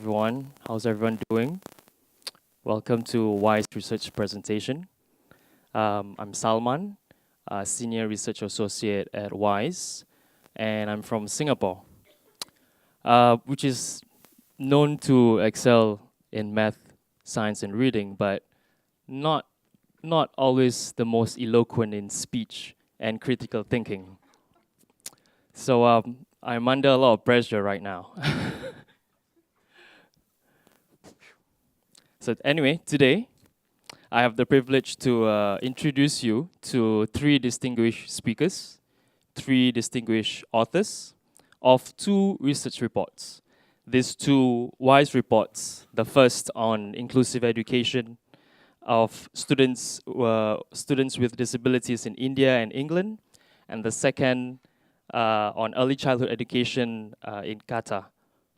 everyone. How's everyone doing? Welcome to WISE Research presentation. I'm Salman, Senior Research Associate at WISE, and I'm from Singapore, which is known to excel in math, science, and reading, but not, not always the most eloquent in speech and critical thinking. So I'm under a lot of pressure right now. So anyway, today, I have the privilege to introduce you to three distinguished speakers, three distinguished authors of two research reports. These two WISE reports, the first on inclusive education of students with disabilities in India and England, and the second on early childhood education in Qatar,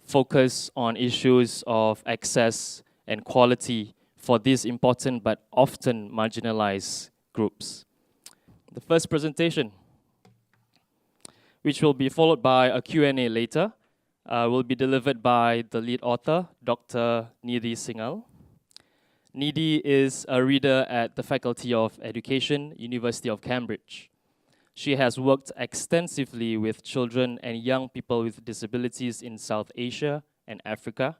focus on issues of access and quality for these important but often marginalized groups. The first presentation, which will be followed by a Q&A later, will be delivered by the lead author, Dr. Nidhi Singhal. Nidhi is a reader at the Faculty of Education, University of Cambridge. She has worked extensively with children and young people with disabilities in South Asia and Africa.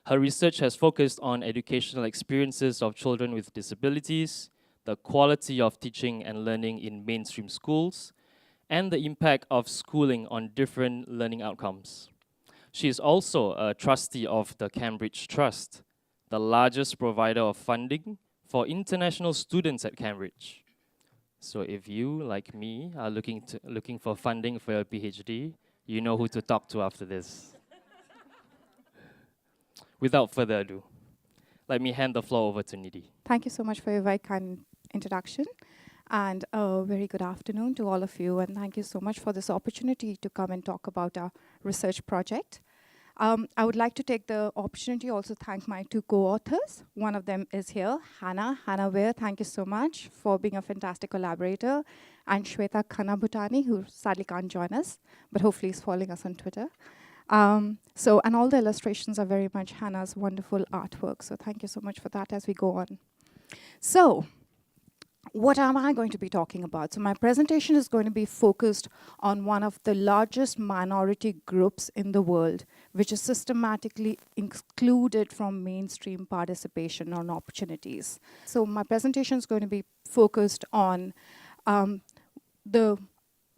Her research has focused on educational experiences of children with disabilities, the quality of teaching and learning in mainstream schools, and the impact of schooling on different learning outcomes. She is also a trustee of the Cambridge Trust, the largest provider of funding for international students at Cambridge. So if you, like me, are looking for funding for your PhD, you know who to talk to after this. Without further ado, let me hand the floor over to Nidhi. Thank you so much for your very kind introduction. And a very good afternoon to all of you. And thank you so much for this opportunity to come and talk about our research project. I would like to take the opportunity also to thank my two co-authors. One of them is here, Hannah Ware. Thank you so much for being a fantastic collaborator. And Shweta Khanna-Bhutani, who sadly can't join us, but hopefully is following us on Twitter. And all the illustrations are very much Hannah's wonderful artwork. So thank you so much for that as we go on. So what am I going to be talking about? So my presentation is going to be focused on one of the largest minority groups in the world, which is systematically excluded from mainstream participation on opportunities. So my presentation is going to be focused on the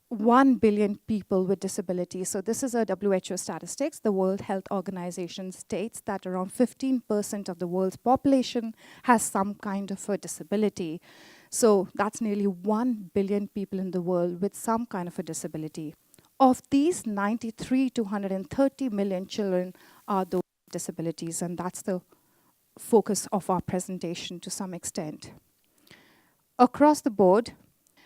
1 billion people with disabilities. So this is a WHO statistics. The World Health Organization states that around 15% of the world's population has some kind of a disability. So that's nearly 1 billion people in the world with some kind of a disability. Of these, 93 to 130 million children are those with disabilities, and that's the focus of our presentation to some extent. Across the board,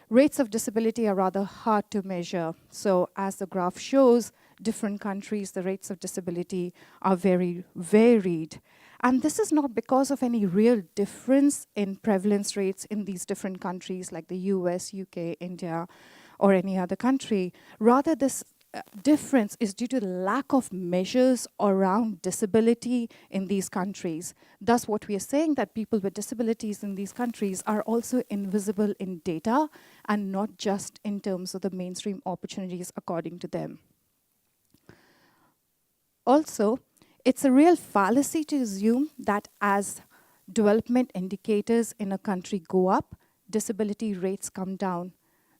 rates of disability are rather hard to measure. So as the graph shows, different countries, the rates of disability are very varied. And this is not because of any real difference in prevalence rates in these different countries like the US, UK, India, or any other country. Rather, this difference is due to the lack of measures around disability in these countries. Thus, what we are saying that people with disabilities in these countries are also invisible in data and not just in terms of the mainstream opportunities according to them. Also, it's a real fallacy to assume that as development indicators in a country go up, disability rates come down.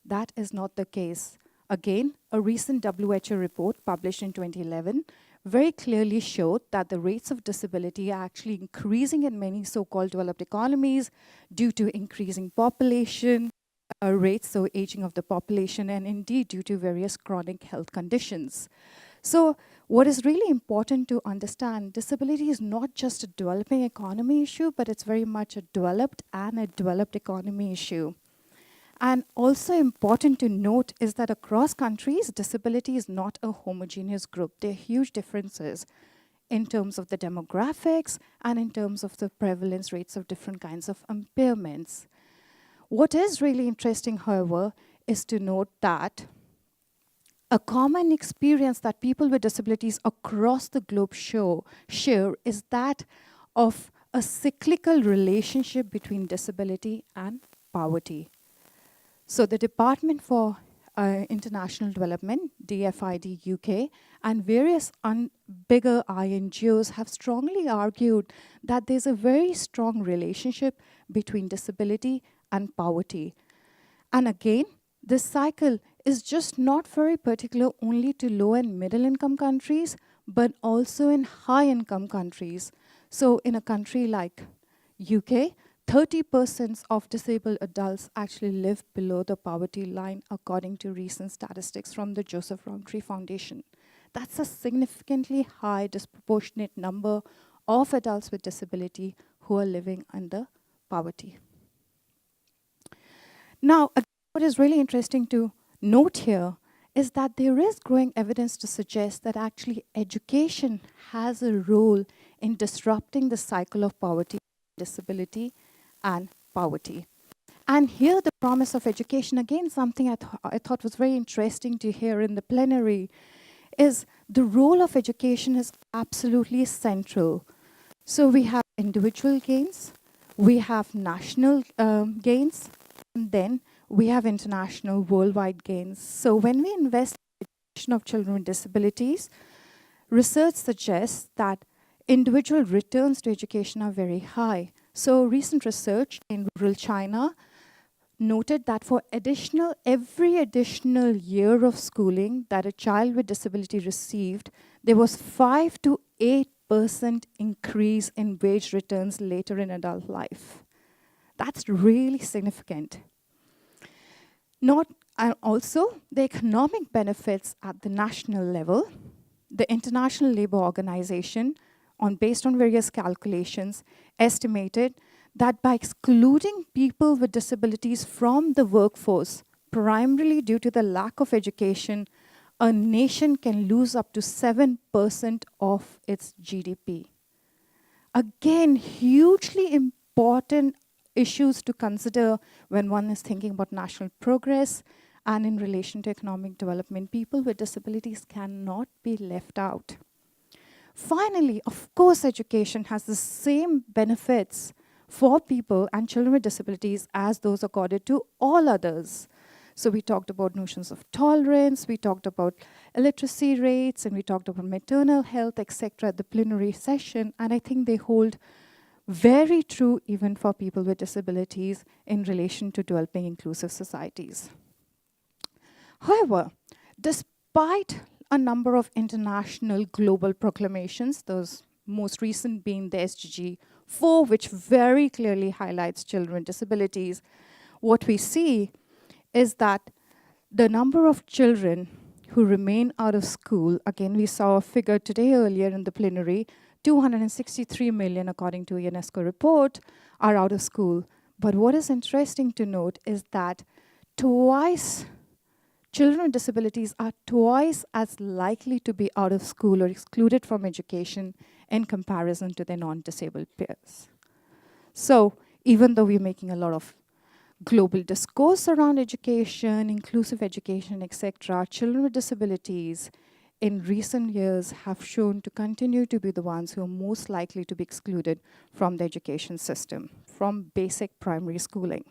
That is not the case. Again, a recent WHO report published in 2011 very clearly showed that the rates of disability are actually increasing in many so-called developed economies due to increasing population rates, so aging of the population, and indeed due to various chronic health conditions. So what is really important to understand, disability is not just a developing economy issue, but it's very much a developed and a developed economy issue. And also important to note is that across countries, disability is not a homogeneous group. There are huge differences in terms of the demographics and in terms of the prevalence rates of different kinds of impairments. What is really interesting, however, is to note that A common experience that people with disabilities across the globe share is that of a cyclical relationship between disability and poverty. So the Department for International Development, DFID UK, and various bigger INGOs have strongly argued that there's a very strong relationship between disability and poverty. And again, this cycle is just not very particular only to low and middle income countries, but also in high income countries. So in a country like UK, 30% of disabled adults actually live below the poverty line, according to recent statistics from the Joseph Rowntree Foundation. That's a significantly high, disproportionate number of adults with disability who are living under poverty. Now, what is really interesting to note here is that there is growing evidence to suggest that actually education has a role in disrupting the cycle of poverty, disability, and poverty. And here the promise of education, again, something I thought was very interesting to hear in the plenary, is the role of education is absolutely central. So we have individual gains, we have national gains, and then we have international worldwide gains. So when we invest in education of children with disabilities, research suggests that individual returns to education are very high. So recent research in rural China noted that for every additional year of schooling that a child with disability received, there was 5 to 8% increase in wage returns later in adult life. That's really significant. Also, the economic benefits at the national level, the International Labour Organization, based on various calculations, estimated that by excluding people with disabilities from the workforce, primarily due to the lack of education, a nation can lose up to 7% of its GDP. Again, hugely important issues to consider when one is thinking about national progress and in relation to economic development. People with disabilities cannot be left out. Finally, of course, education has the same benefits for people and children with disabilities as those accorded to all others. So we talked about notions of tolerance, we talked about illiteracy rates, and we talked about maternal health, etc. at the plenary session, and I think they hold very true even for people with disabilities in relation to developing inclusive societies. However, despite a number of international global proclamations, those most recent being the SDG 4, which very clearly highlights children with disabilities, what we see is that the number of children who remain out of school, again, we saw a figure today earlier in the plenary, 263 million, according to a UNESCO report, are out of school. But what is interesting to note is that children with disabilities are twice as likely to be out of school or excluded from education in comparison to their non-disabled peers. So even though we're making a lot of global discourse around education, inclusive education, etc., children with disabilities in recent years have shown to continue to be the ones who are most likely to be excluded from the education system, from basic primary schooling.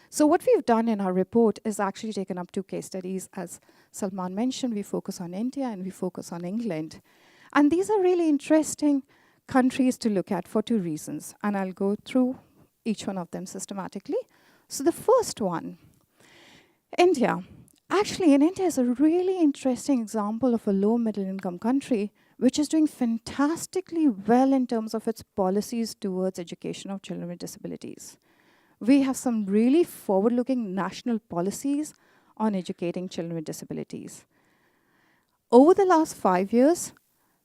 So what we've done in our report is actually taken up 2 case studies. As Salman mentioned, we focus on India and we focus on England. And these are really interesting countries to look at for 2 reasons. And I'll go through each one of them systematically. So the first one, India. Actually, in India is a really interesting example of a low middle income country which is doing fantastically well in terms of its policies towards education of children with disabilities. We have some really forward-looking national policies on educating children with disabilities. Over the last 5 years,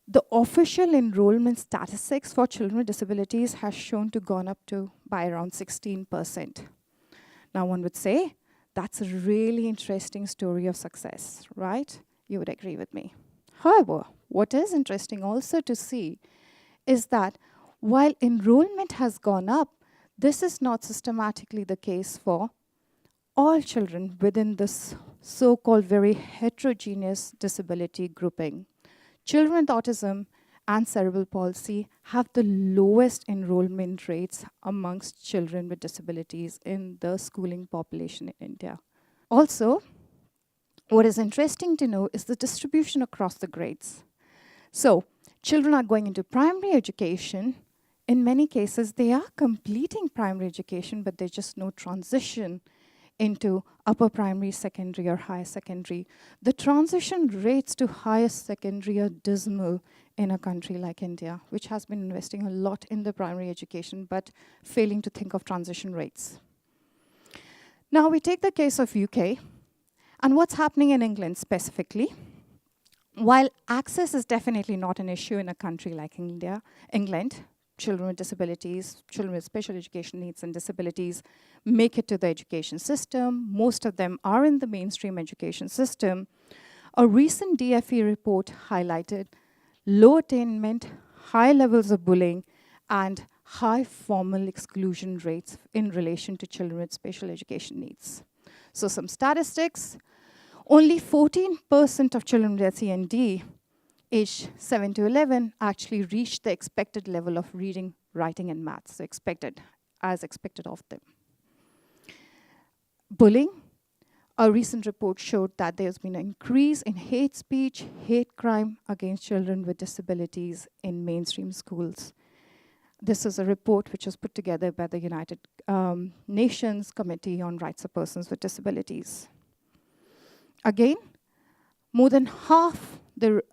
the official enrollment statistics for children with disabilities has shown to gone up by around 16%. Now one would say, that's a really interesting story of success, right? You would agree with me. However, what is interesting also to see is that while enrollment has gone up, this is not systematically the case for all children within this so-called very heterogeneous disability grouping. Children with autism and cerebral palsy have the lowest enrollment rates amongst children with disabilities in the schooling population in India. Also, what is interesting to know is the distribution across the grades. So, children are going into primary education. In many cases, they are completing primary education, but there's just no transition into upper primary, secondary, or higher secondary. The transition rates to higher secondary are dismal in a country like India, which has been investing a lot in the primary education, but failing to think of transition rates. Now we take the case of UK, and what's happening in England specifically. While access is definitely not an issue in a country like England, children with disabilities, children with special education needs and disabilities make it to the education system. Most of them are in the mainstream education system. A recent DFE report highlighted low attainment, high levels of bullying, and high formal exclusion rates in relation to children with special education needs. So some statistics, only 14% of children with SEND aged 7 to 11 actually reached the expected level of reading, writing, and maths, so as expected of them. Bullying. A recent report showed that there's been an increase in hate speech, hate crime against children with disabilities in mainstream schools. This is a report which was put together by the United Nations Committee on Rights of Persons with Disabilities. Again, more than half the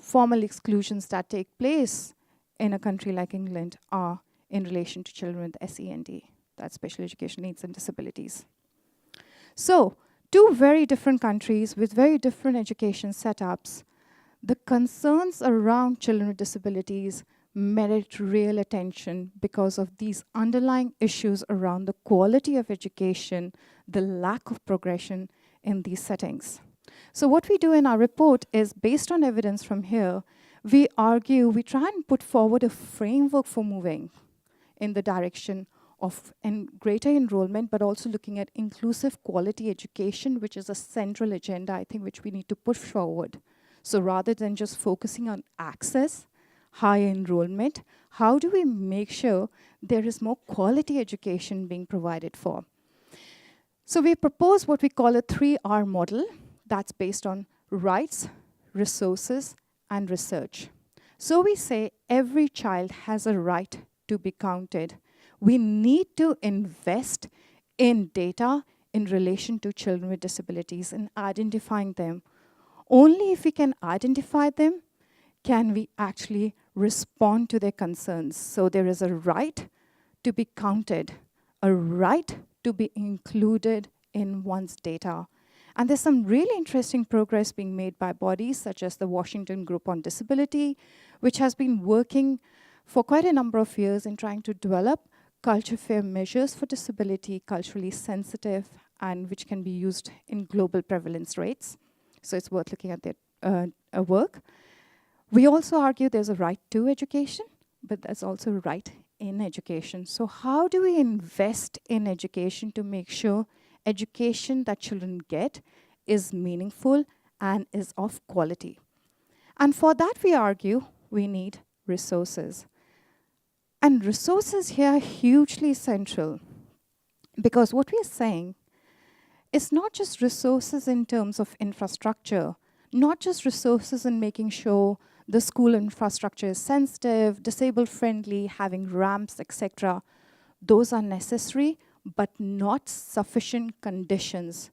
formal exclusions that take place in a country like England are in relation to children with SEND, that's special education needs and disabilities. So, two very different countries with very different education setups. The concerns around children with disabilities merit real attention because of these underlying issues around the quality of education, the lack of progression in these settings. So what we do in our report is, based on evidence from here, we try and put forward a framework for moving in the direction of greater enrollment, but also looking at inclusive quality education, which is a central agenda, I think, which we need to push forward. So rather than just focusing on access, high enrollment, how do we make sure there is more quality education being provided for? So we propose what we call a 3R model that's based on rights, resources, and research. So we say every child has a right to be counted. We need to invest in data in relation to children with disabilities and identifying them. Only if we can identify them can we actually respond to their concerns. So there is a right to be counted, a right to be included in one's data. And there's some really interesting progress being made by bodies such as the Washington Group on Disability, which has been working for quite a number of years in trying to develop culture-fair measures for disability, culturally sensitive, and which can be used in global prevalence rates. So it's worth looking at their work. We also argue there's a right to education, but there's also a right in education. So how do we invest in education to make sure education that children get is meaningful and is of quality? And for that, we argue we need resources. And resources here are hugely central, because what we're saying is not just resources in terms of infrastructure, not just resources in making sure the school infrastructure is sensitive, disabled-friendly, having ramps, etc. Those are necessary, but not sufficient conditions.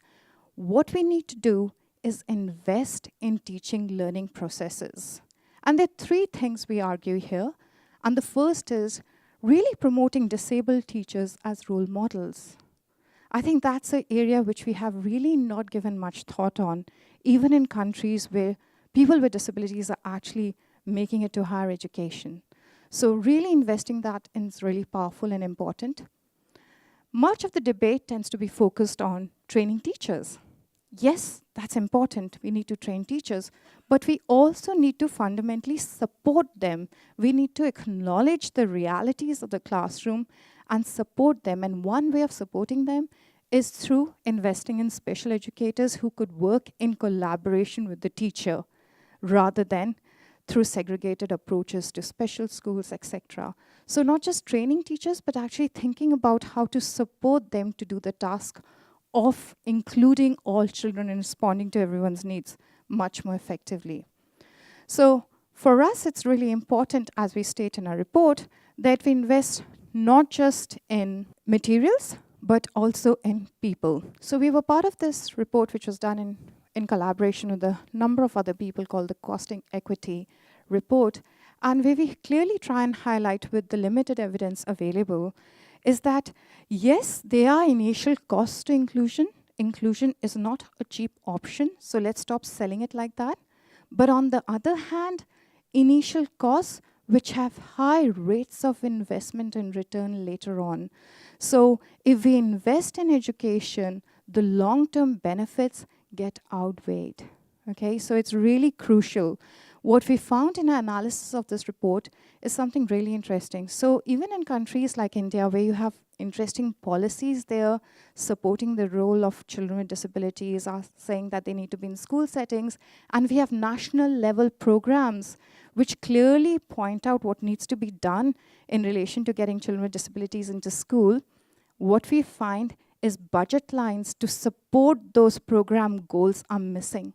What we need to do is invest in teaching learning processes. And there are three things we argue here. And the first is really promoting disabled teachers as role models. I think that's an area which we have really not given much thought on, even in countries where people with disabilities are actually making it to higher education. So really investing that in is really powerful and important. Much of the debate tends to be focused on training teachers. Yes, that's important. We need to train teachers, but we also need to fundamentally support them. We need to acknowledge the realities of the classroom and support them. And one way of supporting them is through investing in special educators who could work in collaboration with the teacher rather than through segregated approaches to special schools, etc. So not just training teachers, but actually thinking about how to support them to do the task of including all children and responding to everyone's needs much more effectively. So for us, it's really important, as we state in our report, that we invest not just in materials, but also in people. So we were part of this report, which was done in collaboration with a number of other people, called the Costing Equity Report. And where we clearly try and highlight, with the limited evidence available, is that, yes, there are initial costs to inclusion. Inclusion is not a cheap option, so let's stop selling it like that. But on the other hand, initial costs which have high rates of investment and return later on. So if we invest in education, the long-term benefits get outweighed. Okay, so it's really crucial. What we found in our analysis of this report is something really interesting. So even in countries like India, where you have interesting policies there supporting the role of children with disabilities, are saying that they need to be in school settings, and we have national level programs which clearly point out what needs to be done in relation to getting children with disabilities into school, what we find is budget lines to support those program goals are missing.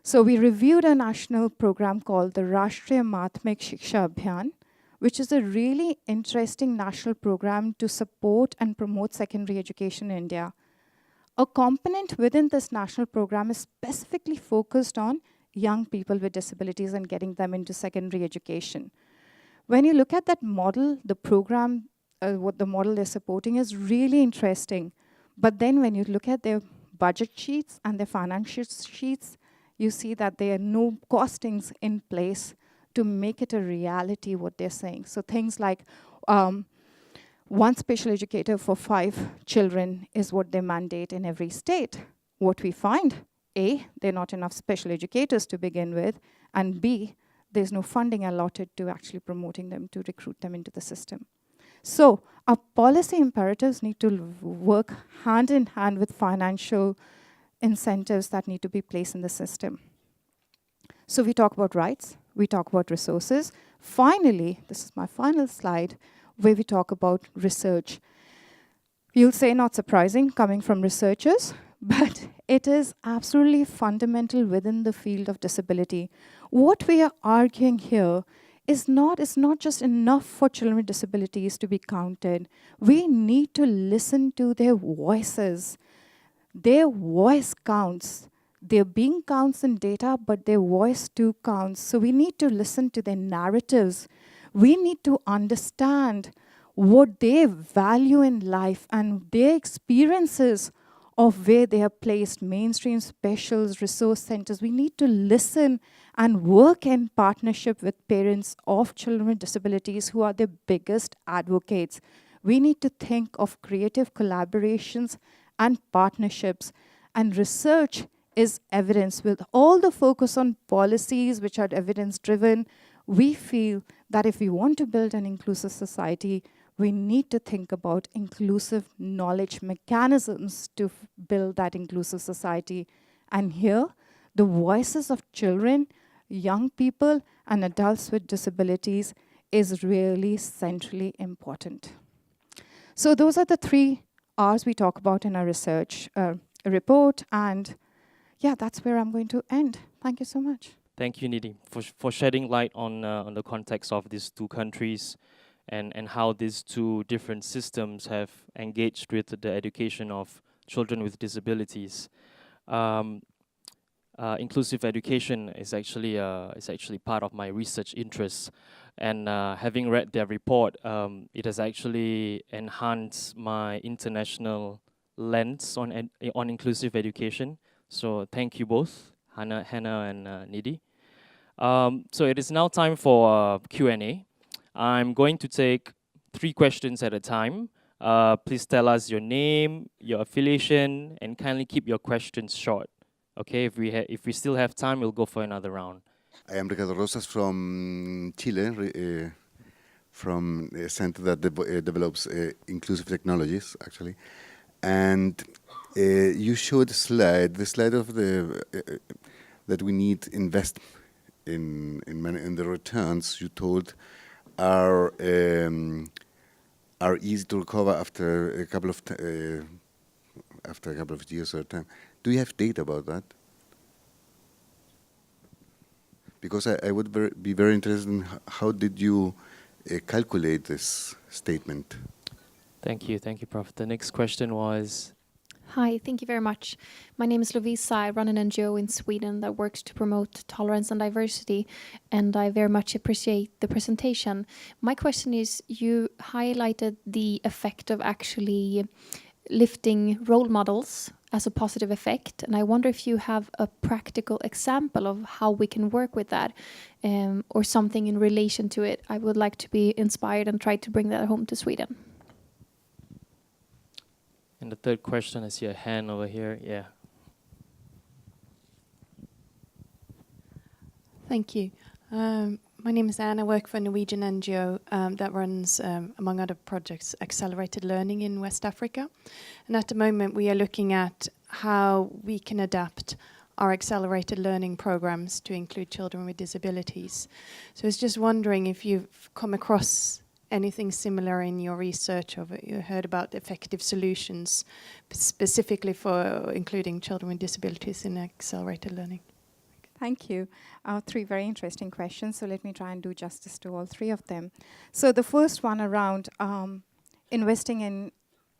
So we reviewed a national program called the Rashtriya Madhyamik Shiksha Abhiyan, which is a really interesting national program to support and promote secondary education in India. A component within this national program is specifically focused on young people with disabilities and getting them into secondary education. When you look at that model, the program, what the model they're supporting is really interesting. But then when you look at their budget sheets and their financial sheets, you see that there are no costings in place to make it a reality, what they're saying. So things like one special educator for 5 children is what they mandate in every state. What we find, A, there are not enough special educators to begin with, and B, there's no funding allotted to actually promoting them, to recruit them into the system. So our policy imperatives need to work hand in hand with financial incentives that need to be placed in the system. So we talk about rights, we talk about resources. Finally, this is my final slide, where we talk about research. You'll say not surprising coming from researchers, but it is absolutely fundamental within the field of disability. What we are arguing here is not just enough for children with disabilities to be counted. We need to listen to their voices. Their voice counts. Their being counts in data, but their voice too counts. So we need to listen to their narratives. We need to understand what they value in life and their experiences of where they are placed, mainstream, specials, resource centers. We need to listen and work in partnership with parents of children with disabilities, who are the biggest advocates. We need to think of creative collaborations and partnerships. And research is evidence. With all the focus on policies which are evidence-driven, we feel that if we want to build an inclusive society, we need to think about inclusive knowledge mechanisms to build that inclusive society. And here, the voices of children, young people, and adults with disabilities is really centrally important. So those are the 3 R's we talk about in our research report. And yeah, that's where I'm going to end. Thank you so much. Thank you, Nidhi, for shedding light on the context of these 2 countries and how these 2 different systems have engaged with the education of children with disabilities. Inclusive education is actually part of my research interests, and having read their report, it has actually enhanced my international lens on inclusive education. So thank you both, Hannah and Nidhi. So it is now time for Q&A. I'm going to take 3 questions at a time. Please tell us your name, your affiliation, and kindly keep your questions short. Okay, if we still have time, we'll go for another round. I am Ricardo Rosas from Chile, from a center that develops inclusive technologies, actually. And you showed the slide of the that we need invest in the returns. You told are easy to recover after a couple of years or time. Do you have data about that? Because I would be very interested in how did you calculate this statement? Thank you, Prof. The next question was... Hi, thank you very much. My name is Lovisa. I run an NGO in Sweden that works to promote tolerance and diversity, and I very much appreciate the presentation. My question is, you highlighted the effect of actually lifting role models as a positive effect, and I wonder if you have a practical example of how we can work with that, or something in relation to it. I would like to be inspired and try to bring that home to Sweden. And the third question, I see a hand over here. Yeah. Thank you. My name is Anne. I work for a Norwegian NGO that runs, among other projects, accelerated learning in West Africa. And at the moment, we are looking at how we can adapt our accelerated learning programs to include children with disabilities. So I was just wondering if you've come across anything similar in your research, or you heard about effective solutions specifically for including children with disabilities in accelerated learning. Thank you. 3 very interesting questions, so let me try and do justice to all 3 of them. So the first one around investing in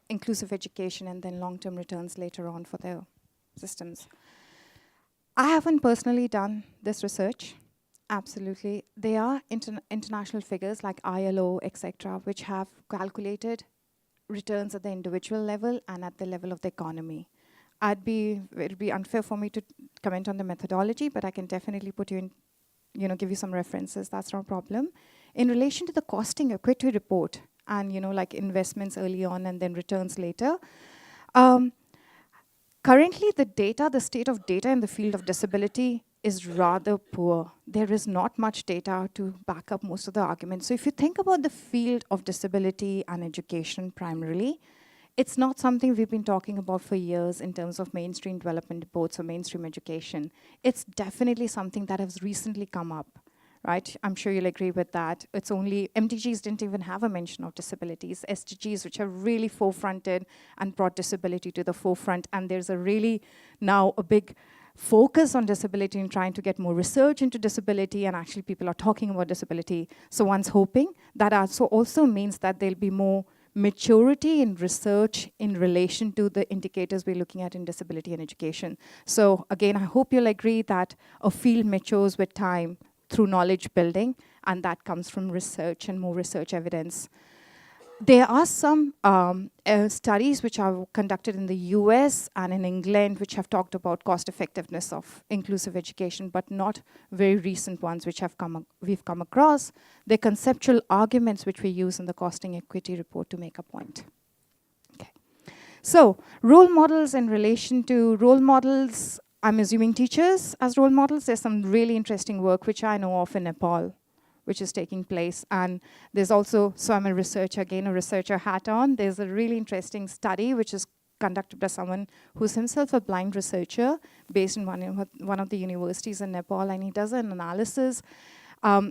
inclusive education and then long-term returns later on for the systems. I haven't personally done this research. Absolutely. There are international figures like ILO, etc., which have calculated returns at the individual level and at the level of the economy. It would be unfair for me to comment on the methodology, but I can definitely put you in, give you some references. That's no problem. In relation to the costing equity report and, like investments early on and then returns later, currently the state of data in the field of disability is rather poor. There is not much data to back up most of the arguments. So if you think about the field of disability and education primarily, it's not something we've been talking about for years in terms of mainstream development reports or mainstream education. It's definitely something that has recently come up, right? I'm sure you'll agree with that. It's only, MDGs didn't even have a mention of disabilities. SDGs, which have really forefronted and brought disability to the forefront, and there's a really now a big focus on disability and trying to get more research into disability, and actually people are talking about disability. So one's hoping that also means that there'll be more maturity in research in relation to the indicators we're looking at in disability and education. So again, I hope you'll agree that a field matures with time through knowledge building, and that comes from research and more research evidence. There are some studies which are conducted in the US and in England which have talked about cost effectiveness of inclusive education, but not very recent ones which we've come across. They're conceptual arguments which we use in the costing equity report to make a point. Okay. So role models in relation to role models, I'm assuming teachers as role models. There's some really interesting work which I know of in Nepal, which is taking place. And there's also, so I'm a researcher, again, a researcher hat on. There's a really interesting study which is conducted by someone who's himself a blind researcher based in one of the universities in Nepal, and he does an analysis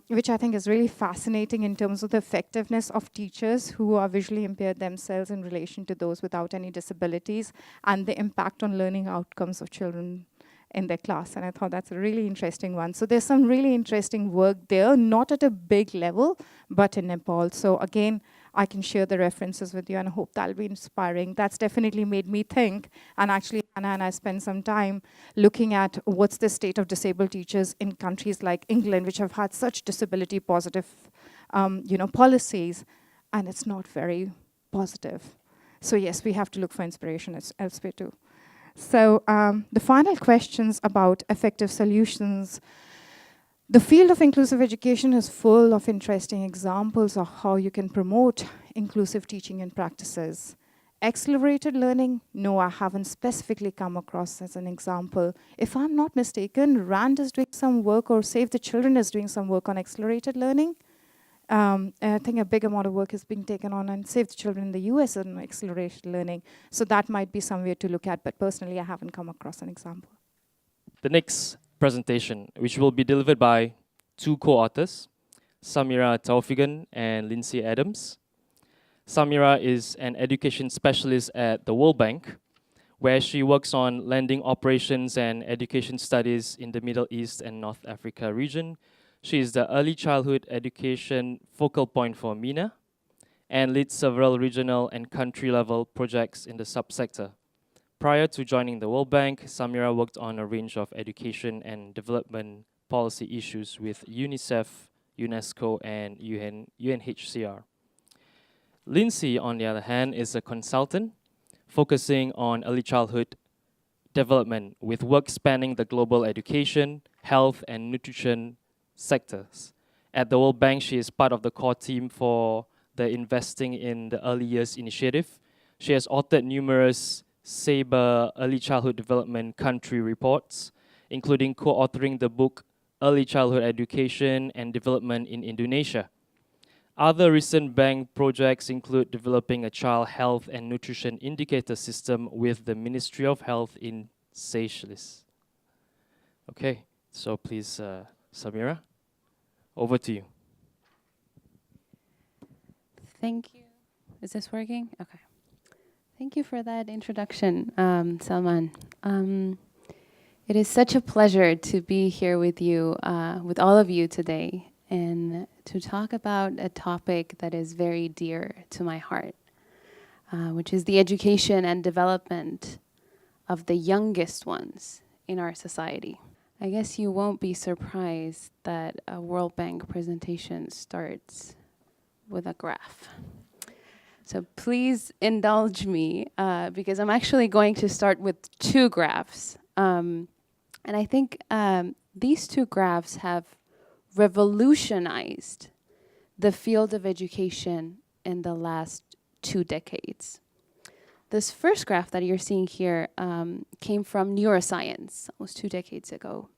which I think is really fascinating in terms of the effectiveness of teachers who are visually impaired themselves in relation to those without any disabilities and the impact on learning outcomes of children in their class. And I thought that's a really interesting one. So there's some really interesting work there, not at a big level, but in Nepal. So again, I can share the references with you and I hope that'll be inspiring. That's definitely made me think. And actually, Anna and I spent some time looking at what's the state of disabled teachers in countries like England, which have had such disability positive policies, and it's not very positive. So yes, we have to look for inspiration elsewhere too. So the final questions about effective solutions. The field of inclusive education is full of interesting examples of how you can promote inclusive teaching and practices. Accelerated learning, no, I haven't specifically come across as an example. If I'm not mistaken, RAND is doing some work, or Save the Children is doing some work on accelerated learning. I think a big amount of work is being taken on and Save the Children in the US on accelerated learning. So that might be somewhere to look at, but personally, I haven't come across an example. The next presentation, which will be delivered by two co-authors, Samira Toph and Lindsay Adams. Samira is an education specialist at the World Bank, where she works on lending operations and education studies in the Middle East and North Africa region. She is the early childhood education focal point for MENA and leads several regional and country-level projects in the subsector. Prior to joining the World Bank, Samira worked on a range of education and development policy issues with UNICEF, UNESCO, and UNHCR. Lindsay, on the other hand, is a consultant focusing on early childhood development with work spanning the global education, health, and nutrition sectors. At the World Bank, she is part of the core team for the Investing in the Early Years initiative. She has authored numerous SABRE early childhood development country reports, including co-authoring the book Early Childhood Education and Development in Indonesia. Other recent bank projects include developing a child health and nutrition indicator system with the Ministry of Health in Seychelles. Okay, so please, Samira, over to you. Thank you. Is this working? Okay. Thank you for that introduction, Salman. It is such a pleasure to be here with you, with all of you today, and to talk about a topic that is very dear to my heart, which is the education and development of the youngest ones in our society. I guess you won't be surprised that a World Bank presentation starts with a graph. So please indulge me, because I'm actually going to start with two graphs. And I think these two graphs have revolutionized the field of education in the last 2 decades. This first graph that you're seeing here came from neuroscience almost 2 decades ago.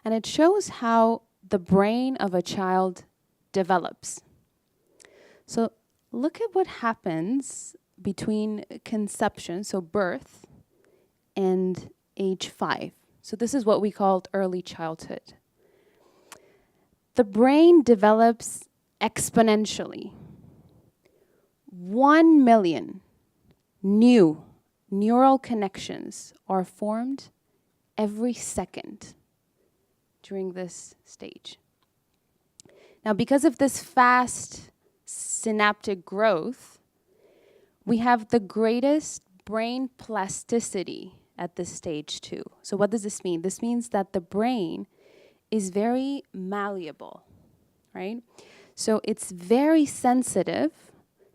And it shows how the brain of a child develops. So look at what happens between conception, so birth, and age 5. So this is what we called early childhood. The brain develops exponentially. 1 million new neural connections are formed every second during this stage. Now, because of this fast synaptic growth, we have the greatest brain plasticity at this stage too. So what does this mean? This means that the brain is very malleable, right? So it's very sensitive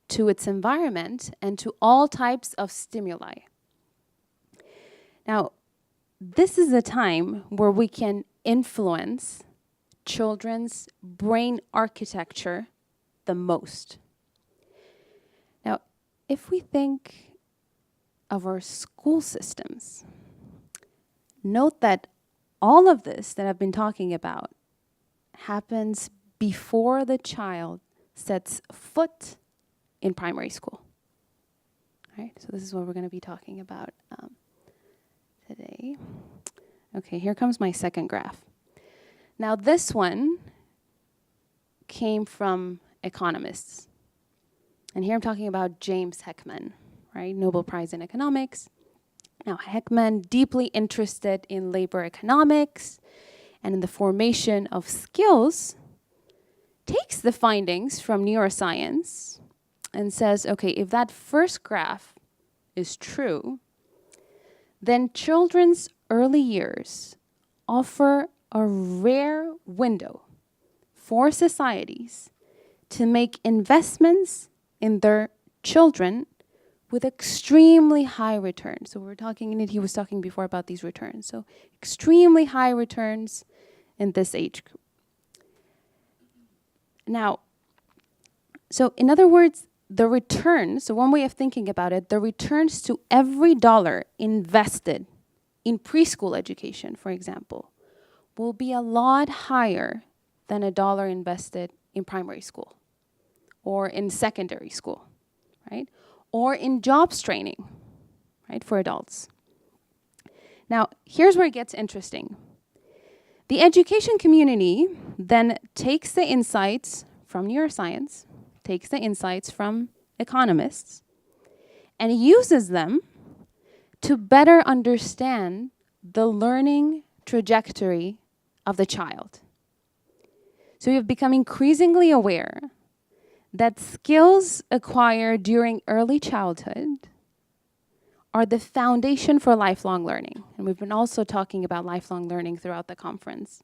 to its environment and to all types of stimuli. Now, this is a time where we can influence children's brain architecture the most. Now, if we think of our school systems, note that all of this that I've been talking about happens before the child sets foot in primary school. All right, so this is what we're going to be talking about today. Okay, here comes my second graph. Now this one came from economists. And here I'm talking about James Heckman, right? Nobel Prize in Economics. Now Heckman, deeply interested in labor economics and in the formation of skills, takes the findings from neuroscience and says, okay, if that first graph is true, then children's early years offer a rare window for societies to make investments in their children with extremely high returns. So we're talking, he was talking before about these returns. So extremely high returns in this age group. Now, so in other words, the returns, so one way of thinking about it, the returns to every dollar invested in preschool education, for example, will be a lot higher than a dollar invested in primary school or in secondary school, right? Or in jobs training, right, for adults. Now, here's where it gets interesting. The education community then takes the insights from neuroscience, takes the insights from economists, and uses them to better understand the learning trajectory of the child. So we've become increasingly aware that skills acquired during early childhood are the foundation for lifelong learning. And we've been also talking about lifelong learning throughout the conference.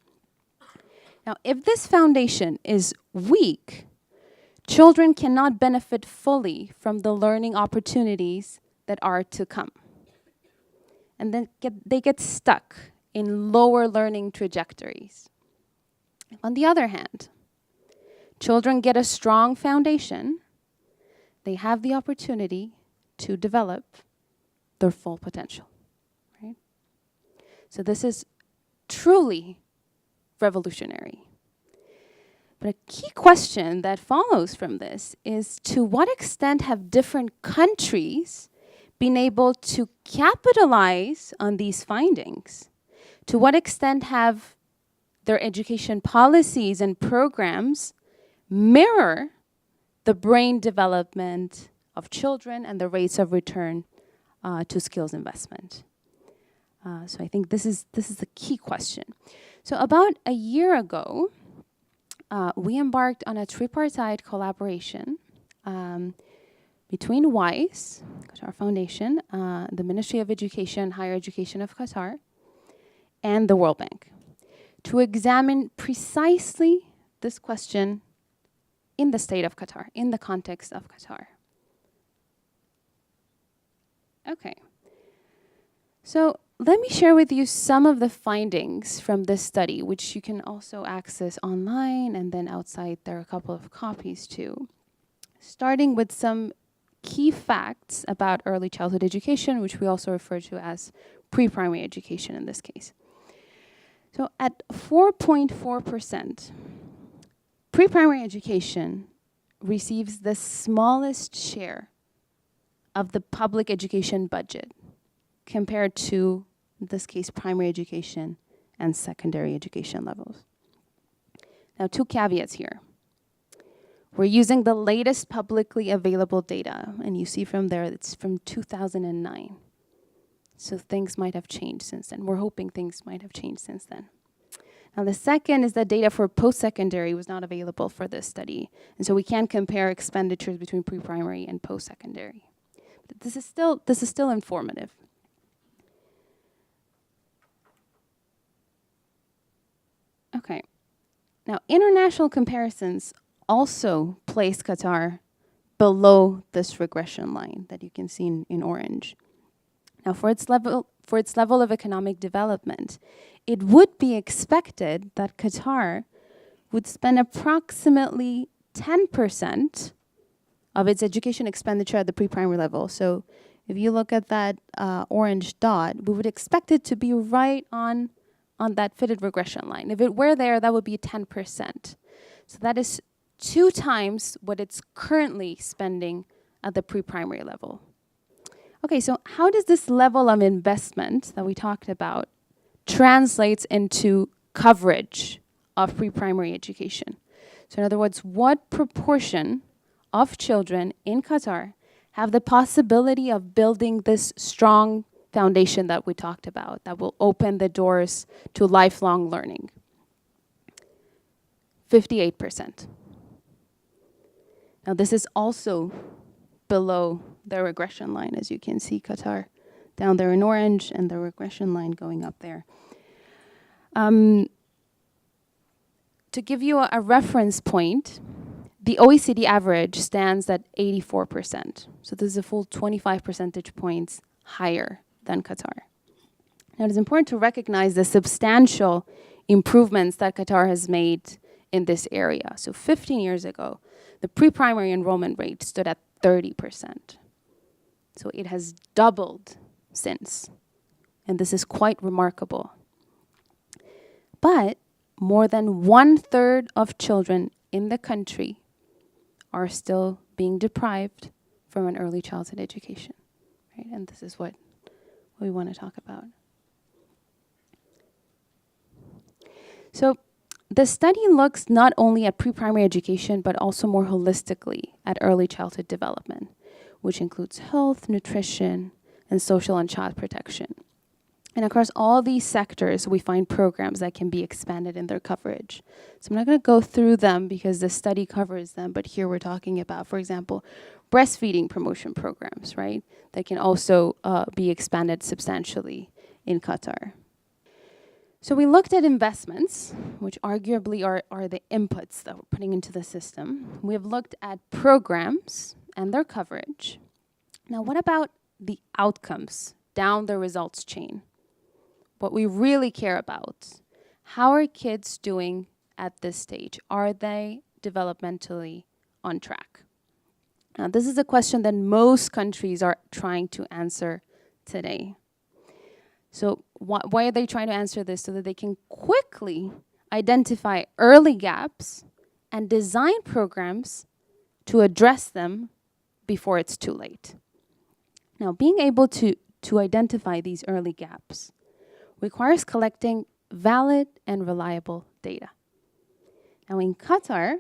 Now, if this foundation is weak, children cannot benefit fully from the learning opportunities that are to come. And then they get stuck in lower learning trajectories. On the other hand, children get a strong foundation. They have the opportunity to develop their full potential, right? So this is truly revolutionary. But a key question that follows from this is, to what extent have different countries been able to capitalize on these findings? To what extent have their education policies and programs mirror the brain development of children and the rates of return to skills investment? So I think this is the key question. So about a year ago, we embarked on a tripartite collaboration between WISE, Qatar Foundation, the Ministry of Education, Higher Education of Qatar, and the World Bank, to examine precisely this question in the state of Qatar, in the context of Qatar. Okay. So let me share with you some of the findings from this study, which you can also access online, and then outside there are a couple of copies too. Starting with some key facts about early childhood education, which we also refer to as pre-primary education in this case. So at 4.4%, pre-primary education receives the smallest share of the public education budget compared to, in this case, primary education and secondary education levels. Now, two caveats here. We're using the latest publicly available data, and you see from there it's from 2009. So things might have changed since then. We're hoping things might have changed since then. Now, the second is that data for post-secondary was not available for this study, and so we can't compare expenditures between pre-primary and post-secondary. But this is still informative. Okay. Now, international comparisons also place Qatar below this regression line that you can see in orange. Now, for its level of economic development, it would be expected that Qatar would spend approximately 10% of its education expenditure at the pre-primary level. So if you look at that orange dot, we would expect it to be right on that fitted regression line. If it were there, that would be 10%. So that is 2 times what it's currently spending at the pre-primary level. Okay, so how does this level of investment that we talked about translates into coverage of pre-primary education? So in other words, what proportion of children in Qatar have the possibility of building this strong foundation that we talked about that will open the doors to lifelong learning? 58%. Now this is also below the regression line, as you can see, Qatar down there in orange and the regression line going up there. To give you a reference point, the OECD average stands at 84%. So this is a full 25 percentage points higher than Qatar. Now it is important to recognize the substantial improvements that Qatar has made in this area. So 15 years ago, the pre-primary enrollment rate stood at 30%. So it has doubled since, and this is quite remarkable. But more than 1/3 of children in the country are still being deprived from an early childhood education, right? And this is what we want to talk about. So the study looks not only at pre-primary education, but also more holistically at early childhood development, which includes health, nutrition, and social and child protection. And across all these sectors, we find programs that can be expanded in their coverage. So I'm not going to go through them because the study covers them, but here we're talking about, for example, breastfeeding promotion programs, right? That can also be expanded substantially in Qatar. So we looked at investments, which arguably are the inputs that we're putting into the system. We have looked at programs and their coverage. Now, what about the outcomes down the results chain? What we really care about. How are kids doing at this stage? Are they developmentally on track? Now, this is a question that most countries are trying to answer today. So why are they trying to answer this? So that they can quickly identify early gaps and design programs to address them before it's too late. Now, being able to identify these early gaps requires collecting valid and reliable data. Now, in Qatar,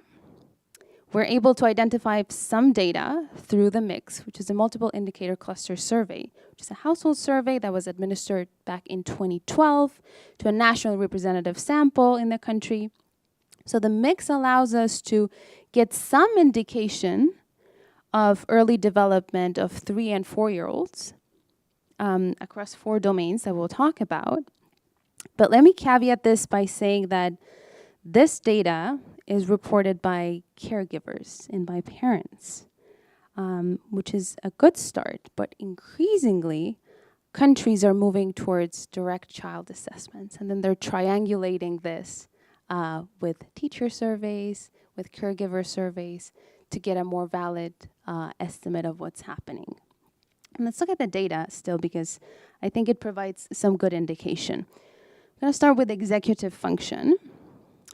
we're able to identify some data through the MIX, which is a multiple indicator cluster survey, which is a household survey that was administered back in 2012 to a national representative sample in the country. So the MIX allows us to get some indication of early development of 3 and 4-year-olds across 4 domains that we'll talk about. But let me caveat this by saying that this data is reported by caregivers and by parents, which is a good start. But increasingly, countries are moving towards direct child assessments, and then they're triangulating this with teacher surveys, with caregiver surveys, to get a more valid estimate of what's happening. And let's look at the data still, because I think it provides some good indication. I'm going to start with executive function.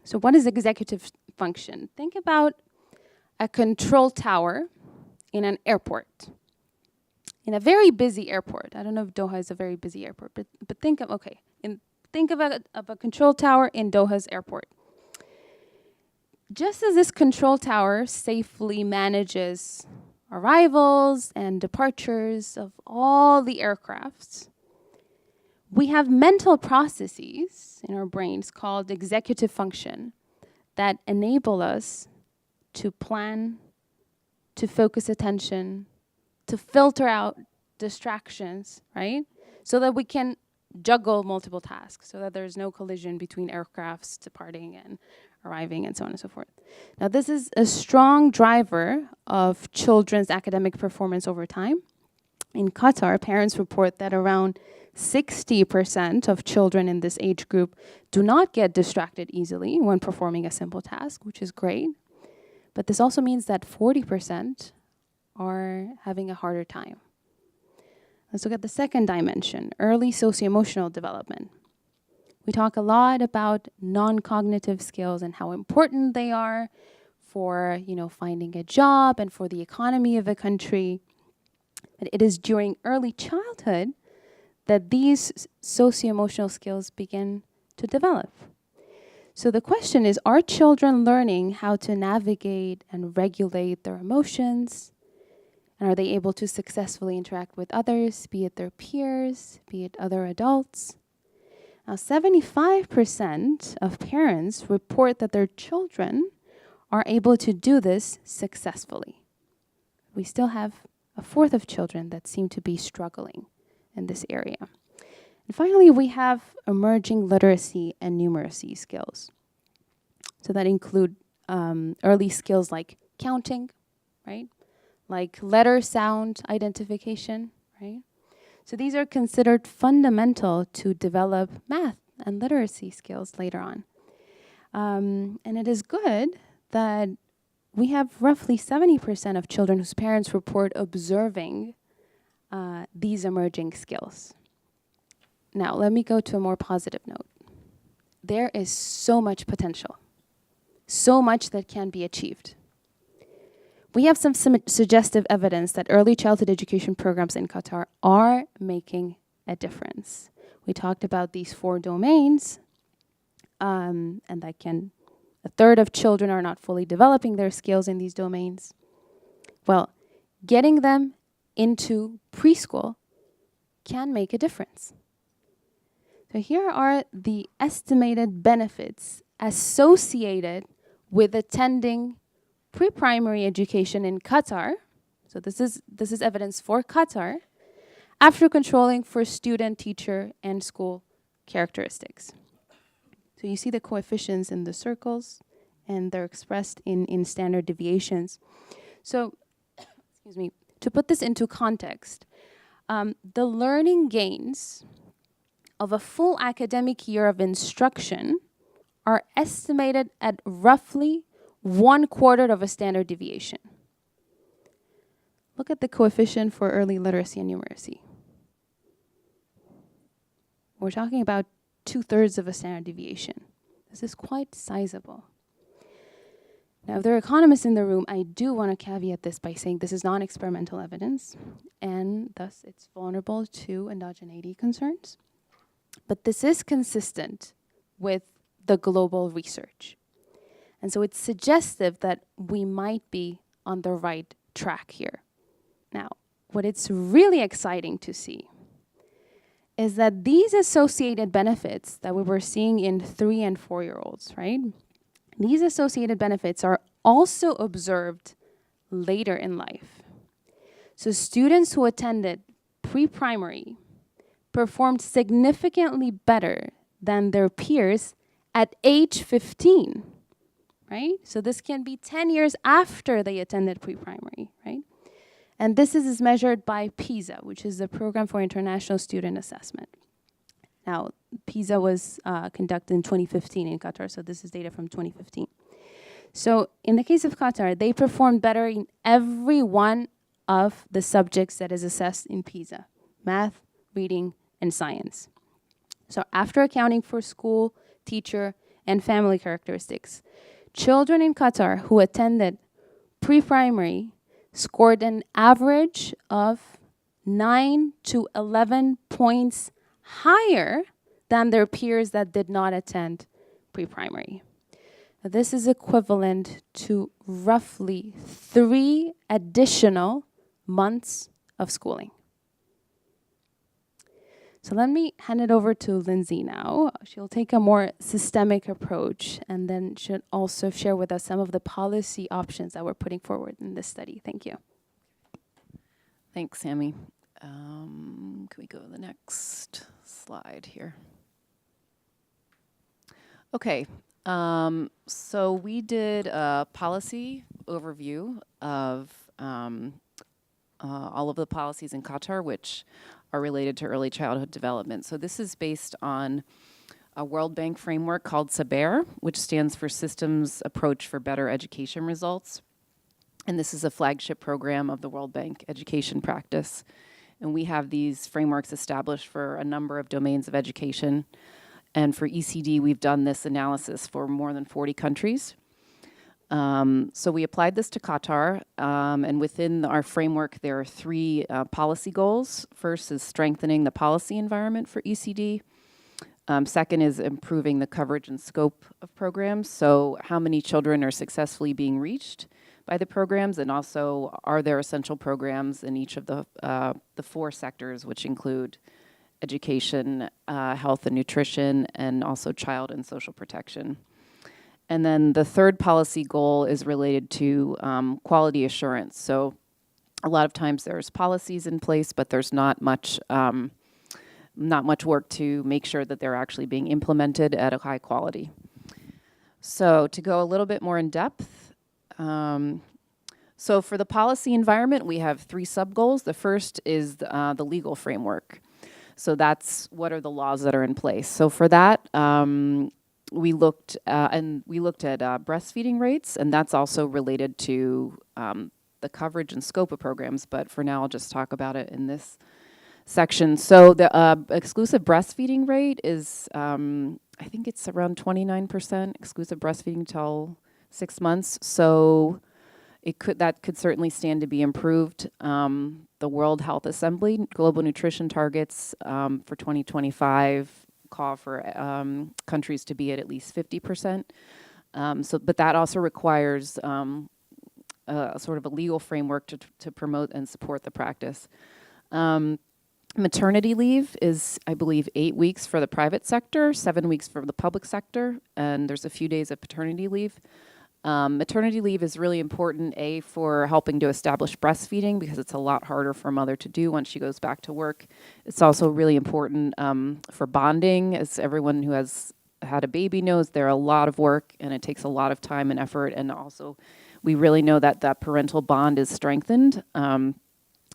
So what is executive function? Think about a control tower in an airport, in a very busy airport. I don't know if Doha is a very busy airport, but think of a control tower in Doha's airport. Just as this control tower safely manages arrivals and departures of all the aircrafts, we have mental processes in our brains called executive function that enable us to plan, to focus attention, to filter out distractions, right? So that we can juggle multiple tasks, so that there's no collision between aircrafts departing and arriving and so on and so forth. Now, this is a strong driver of children's academic performance over time. In Qatar, parents report that around 60% of children in this age group do not get distracted easily when performing a simple task, which is great. But this also means that 40% are having a harder time. Let's look at the second dimension, early socio-emotional development. We talk a lot about non-cognitive skills and how important they are for, finding a job and for the economy of a country. But it is during early childhood that these socio-emotional skills begin to develop. So the question is, are children learning how to navigate and regulate their emotions? And are they able to successfully interact with others, be it their peers, be it other adults? Now, 75% of parents report that their children are able to do this successfully. We still have a fourth of children that seem to be struggling in this area. And finally, we have emerging literacy and numeracy skills. So that include early skills like counting, right? Like letter sound identification, right? So these are considered fundamental to develop math and literacy skills later on. And it is good that we have roughly 70% of children whose parents report observing these emerging skills. Now, let me go to a more positive note. There is so much potential so much that can be achieved. We have some suggestive evidence that early childhood education programs in Qatar are making a difference. We talked about these 4 domains, and that a third of children are not fully developing their skills in these domains. Well, getting them into preschool can make a difference. So here are the estimated benefits associated with attending pre-primary education in Qatar. So this is evidence for Qatar, after controlling for student, teacher, and school characteristics. So you see the coefficients in the circles, and they're expressed in standard deviations. So, excuse me, to put this into context, the learning gains of a full academic year of instruction are estimated at roughly 1/4 of a standard deviation. Look at the coefficient for early literacy and numeracy. We're talking about 2/3 of a standard deviation. This is quite sizable. Now, if there are economists in the room, I do want to caveat this by saying this is non-experimental evidence, and thus it's vulnerable to endogeneity concerns. But this is consistent with the global research. And so it's suggestive that we might be on the right track here. Now, what it's really exciting to see is that these associated benefits that we were seeing in 3- and 4-year-olds, right? These associated benefits are also observed later in life. So students who attended pre-primary performed significantly better than their peers at age 15, right? So this can be 10 years after they attended pre-primary, right? And this is measured by PISA, which is the Program for International Student Assessment. Now, PISA was conducted in 2015 in Qatar, so this is data from 2015. So in the case of Qatar, they performed better in every one of the subjects that is assessed in PISA: math, reading, and science. So after accounting for school, teacher, and family characteristics, children in Qatar who attended pre-primary scored an average of 9 to 11 points higher than their peers that did not attend pre-primary. This is equivalent to roughly 3 additional months of schooling. So let me hand it over to Lindsay now. She'll take a more systemic approach and then should also share with us some of the policy options that we're putting forward in this study. Thank you. Thanks, Sammy. Can we go to the next slide here? Okay, so we did a policy overview of all of the policies in Qatar, which are related to early childhood development. So this is based on a World Bank framework called SABER, which stands for Systems Approach for Better Education Results. And this is a flagship program of the World Bank education practice. And we have these frameworks established for a number of domains of education. And for ECD, we've done this analysis for more than 40 countries. So we applied this to Qatar, and within our framework, there are 3 policy goals. First is strengthening the policy environment for ECD. Second is improving the coverage and scope of programs. So how many children are successfully being reached by the programs, and also are there essential programs in each of the 4 sectors, which include education, health and nutrition, and also child and social protection. And then the third policy goal is related to quality assurance. So a lot of times there's policies in place, but there's not much work to make sure that they're actually being implemented at a high quality. So to go a little bit more in depth, so for the policy environment, we have 3 sub-goals. The first is the legal framework. So that's what are the laws that are in place. So for that, we looked at breastfeeding rates, and that's also related to the coverage and scope of programs. But for now, I'll just talk about it in this section. So the exclusive breastfeeding rate is, I think it's around 29% exclusive breastfeeding till 6 months. So that could certainly stand to be improved. The World Health Assembly Global Nutrition Targets for 2025 call for countries to be at least 50%. But that also requires sort of a legal framework to promote and support the practice. Maternity leave is, I believe, 8 weeks for the private sector, 7 weeks for the public sector, and there's a few days of paternity leave. Maternity leave is really important, for helping to establish breastfeeding, because it's a lot harder for a mother to do once she goes back to work. It's also really important for bonding, as everyone who has had a baby knows. There are a lot of work, and it takes a lot of time and effort, and also we really know that that parental bond is strengthened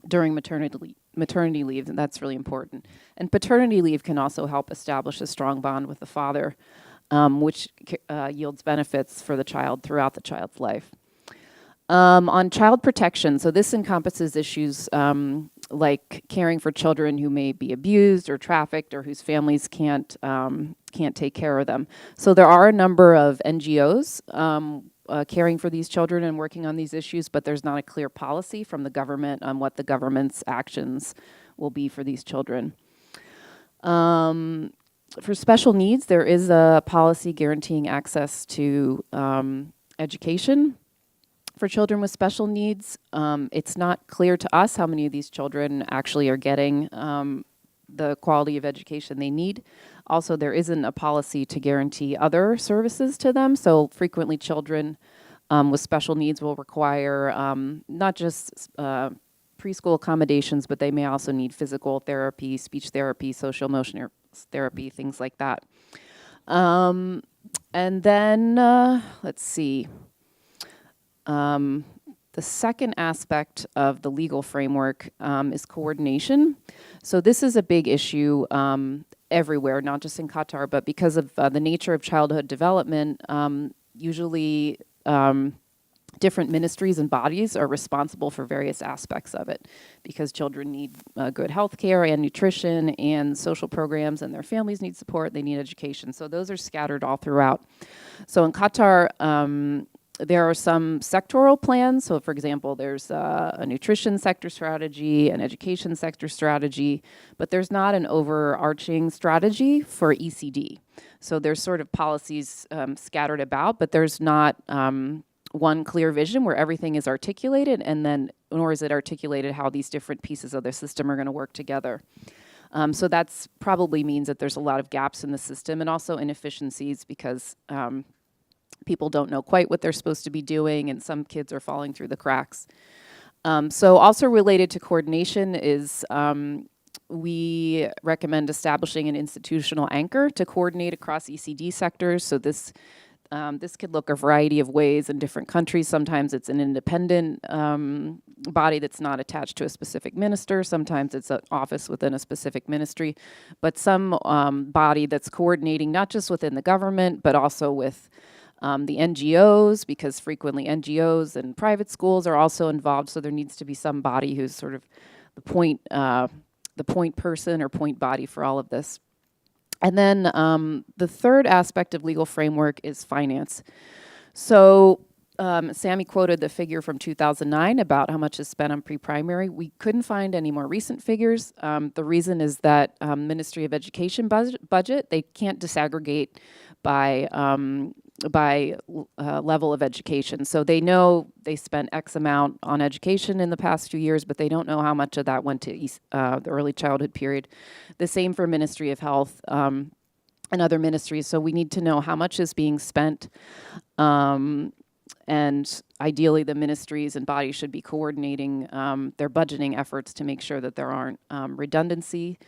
during maternity leave, and that's really important. And paternity leave can also help establish a strong bond with the father, which yields benefits for the child throughout the child's life. On child protection, so this encompasses issues like caring for children who may be abused or trafficked, or whose families can't take care of them. So there are a number of NGOs caring for these children and working on these issues, but there's not a clear policy from the government on what the government's actions will be for these children. For special needs, there is a policy guaranteeing access to education for children with special needs. It's not clear to us how many of these children actually are getting the quality of education they need. Also, there isn't a policy to guarantee other services to them. So frequently children with special needs will require not just preschool accommodations, but they may also need physical therapy, speech therapy, social emotional therapy, things like that. And then, let's see. The second aspect of the legal framework is coordination. So this is a big issue everywhere, not just in Qatar, but because of the nature of childhood development, usually different ministries and bodies are responsible for various aspects of it, because children need good health care and nutrition and social programs, and their families need support, they need education. So those are scattered all throughout. So in Qatar, there are some sectoral plans. So for example, there's a nutrition sector strategy, an education sector strategy, but there's not an overarching strategy for ECD. So there's sort of policies scattered about, but there's not one clear vision where everything is articulated, and then nor is it articulated how these different pieces of the system are going to work together. So that's probably means that there's a lot of gaps in the system, and also inefficiencies, because people don't know quite what they're supposed to be doing, and some kids are falling through the cracks. So also related to coordination is we recommend establishing an institutional anchor to coordinate across ECD sectors. So this could look a variety of ways in different countries. Sometimes it's an independent body that's not attached to a specific minister. Sometimes it's an office within a specific ministry, but some body that's coordinating not just within the government, but also with the NGOs, because frequently NGOs and private schools are also involved. So there needs to be some body who's sort of the point person or point body for all of this. And then the third aspect of legal framework is finance. So Sammy quoted the figure from 2009 about how much is spent on pre-primary. We couldn't find any more recent figures. The reason is that Ministry of Education budget, they can't disaggregate by level of education. So they know they spent X amount on education in the past few years, but they don't know how much of that went to the early childhood period. The same for Ministry of Health and other ministries. So we need to know how much is being spent, and ideally the ministries and bodies should be coordinating their budgeting efforts to make sure that there aren't redundancy.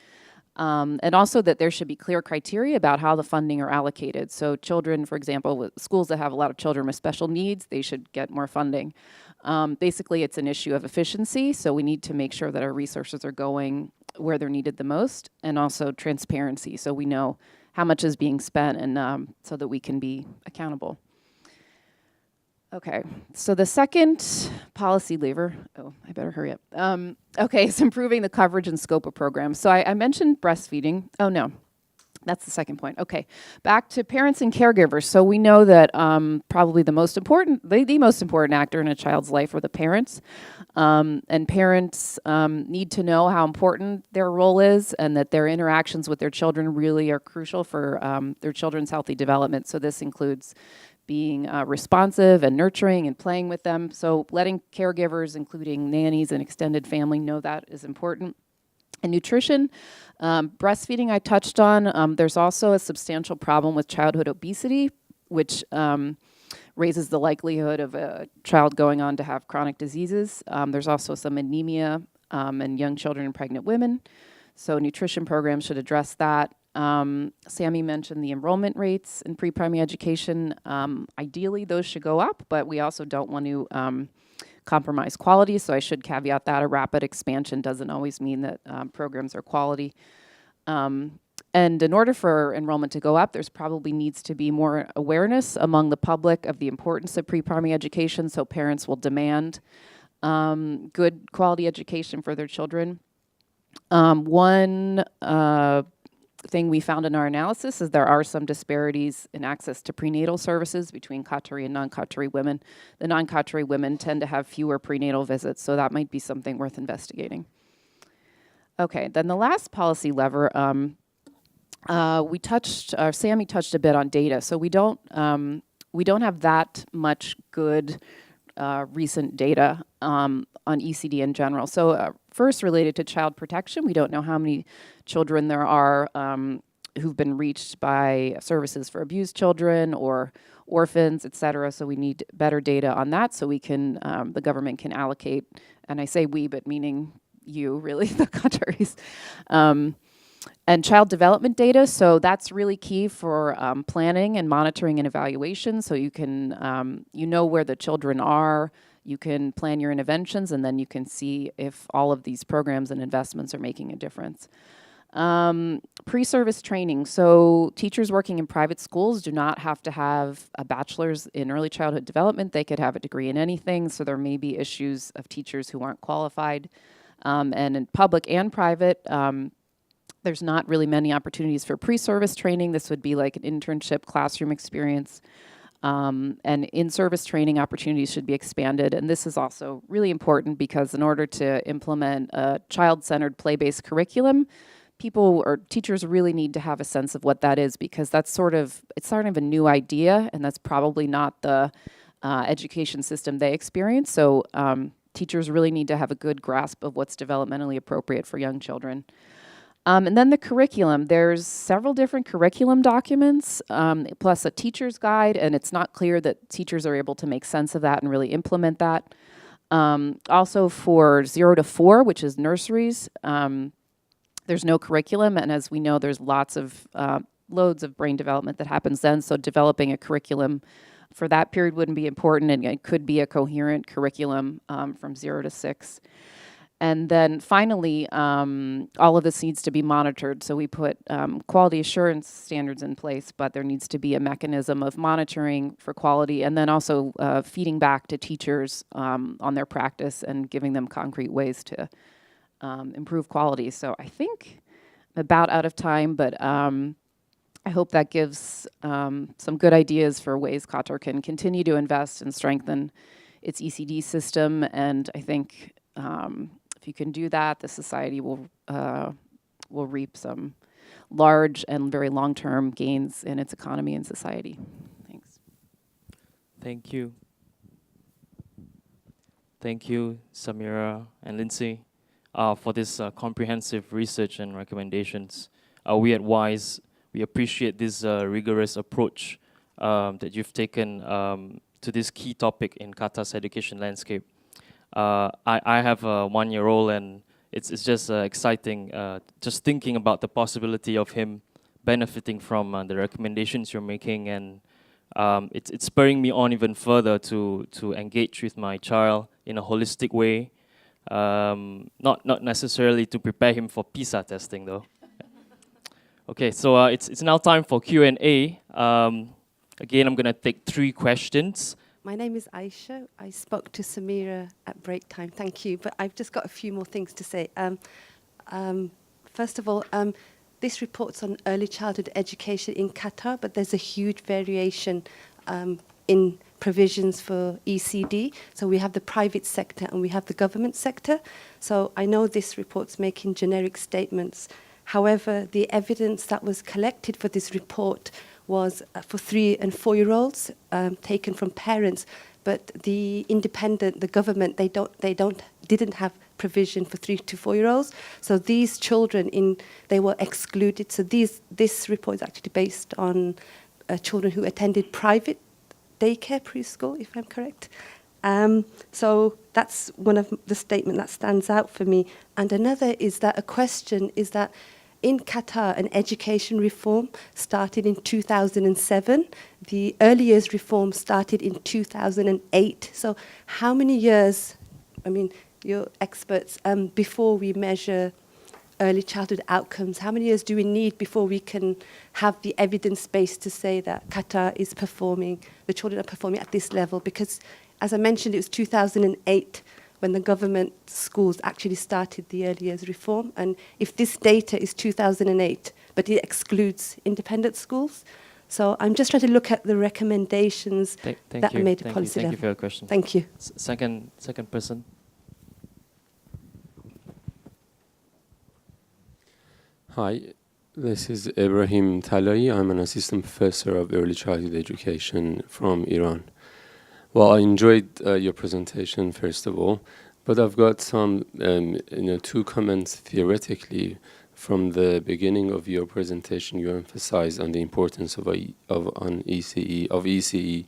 And also that there should be clear criteria about how the funding are allocated. So children, for example, with schools that have a lot of children with special needs, they should get more funding. Basically, it's an issue of efficiency, so we need to make sure that our resources are going where they're needed the most, and also transparency, so we know how much is being spent, and so that we can be accountable. Okay, so the second policy lever, I better hurry up. Okay, it's improving the coverage and scope of programs. So I mentioned breastfeeding. That's the second point. Okay, back to parents and caregivers. So we know that probably the most important actor in a child's life are the parents. And parents need to know how important their role is and that their interactions with their children really are crucial for their children's healthy development. So this includes being responsive and nurturing and playing with them. So letting caregivers, including nannies and extended family, know that is important. And nutrition, breastfeeding I touched on. There's also a substantial problem with childhood obesity, which raises the likelihood of a child going on to have chronic diseases. There's also some anemia in young children and pregnant women. So nutrition programs should address that. Sammy mentioned the enrollment rates in pre-primary education. Ideally, those should go up, but we also don't want to compromise quality, so I should caveat that a rapid expansion doesn't always mean that programs are quality. And in order for enrollment to go up, there's probably needs to be more awareness among the public of the importance of pre-primary education, so parents will demand good quality education for their children. One thing we found in our analysis is there are some disparities in access to prenatal services between Qatari and non-Qatari women. The non-Qatari women tend to have fewer prenatal visits, so that might be something worth investigating. Okay, then the last policy lever, Sammy touched a bit on data. So we don't have that much good recent data on ECD in general. So first, related to child protection, we don't know how many children there are who've been reached by services for abused children or orphans, et cetera. So we need better data on that so we can, the government can allocate, and I say we, but meaning you, really, the Qataris. And child development data, so that's really key for planning and monitoring and evaluation. So you can, you know where the children are, you can plan your interventions, and then you can see if all of these programs and investments are making a difference. Pre-service training, so teachers working in private schools do not have to have a bachelor's in early childhood development. They could have a degree in anything, so there may be issues of teachers who aren't qualified. And in public and private, there's not really many opportunities for pre-service training. This would be like an internship classroom experience. And in-service training opportunities should be expanded. And this is also really important because in order to implement a child-centered play-based curriculum, people or teachers really need to have a sense of what that is, because that's it's sort of a new idea, and that's probably not the education system they experience. So teachers really need to have a good grasp of what's developmentally appropriate for young children. And then the curriculum, there's several different curriculum documents, plus a teacher's guide, and it's not clear that teachers are able to make sense of that and really implement that. Also for 0 to 4, which is nurseries, there's no curriculum, and as we know, there's loads of brain development that happens then, so developing a curriculum for that period wouldn't be important, and it could be a coherent curriculum from 0 to 6. And then finally, all of this needs to be monitored. So we put quality assurance standards in place, but there needs to be a mechanism of monitoring for quality, and then also feeding back to teachers on their practice and giving them concrete ways to improve quality. So I think I'm about out of time, but I hope that gives some good ideas for ways Qatar can continue to invest and strengthen its ECD system. And I think if you can do that, the society will reap some large and very long-term gains in its economy and society. Thanks. Thank you. Thank you, Samira and Lindsay, for this comprehensive research and recommendations. We at WISE, we appreciate this rigorous approach that you've taken to this key topic in Qatar's education landscape. I have a 1-year-old, and it's just exciting just thinking about the possibility of him benefiting from the recommendations you're making, and it's spurring me on even further to engage with my child in a holistic way, not necessarily to prepare him for PISA testing though. Okay, so it's now time for Q&A. Again, I'm gonna take 3 questions. My name is Aisha. I spoke to Samira at break time. Thank you. But I've just got a few more things to say. First of all, this report's on early childhood education in Qatar, but there's a huge variation in provisions for ECD. So we have the private sector and we have the government sector. So I know this report's making generic statements. However, the evidence that was collected for this report was for 3 and 4-year-olds taken from parents, but the government, didn't have provision for 3 to 4-year-olds. So these children they were excluded. So this report is actually based on children who attended private daycare preschool, if I'm correct. So that's one of the statements that stands out for me. And another is that a question is that in Qatar, an education reform started in 2007. The early years reform started in 2008. So how many years, I mean, you're experts, before we measure early childhood outcomes, how many years do we need before we can have the evidence base to say that Qatar is performing, the children are performing at this level? Because, as I mentioned, it was 2008 when the government schools actually started the early years reform. And if this data is 2008, but it excludes independent schools, so I'm just trying to look at the recommendations that are made at policy level. Thank you for your question. Thank you. Second person. Hi, this is Ibrahim Talai. I'm an assistant professor of early childhood education from Iran. Well, I enjoyed your presentation, first of all, but I've got some, 2 comments theoretically. From the beginning of your presentation, you emphasized on the importance of ECE,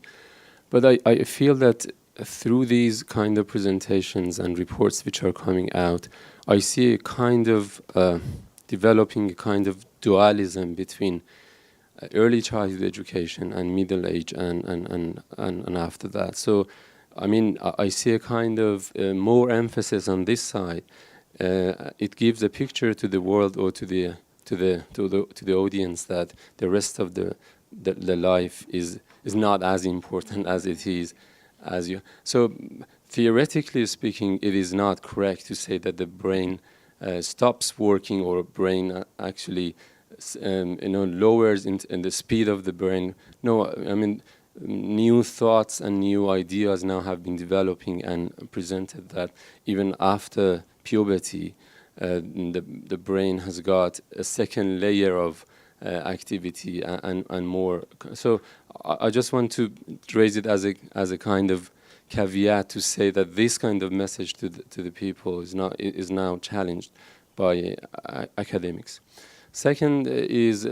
but I feel that through these kind of presentations and reports which are coming out, I see a kind of developing a kind of dualism between early childhood education and middle age and after that. So, I mean, I see a kind of more emphasis on this side. It gives a picture to the world or to the audience that the rest of the life is not as important as it is as you. So, theoretically speaking, it is not correct to say that the brain stops working or brain actually lowers in the speed of the brain. No, I mean, new thoughts and new ideas now have been developing and presented that even after puberty, the brain has got a second layer of activity and more. So I just want to raise it as a kind of caveat to say that this kind of message to the people is now challenged by academics. Second is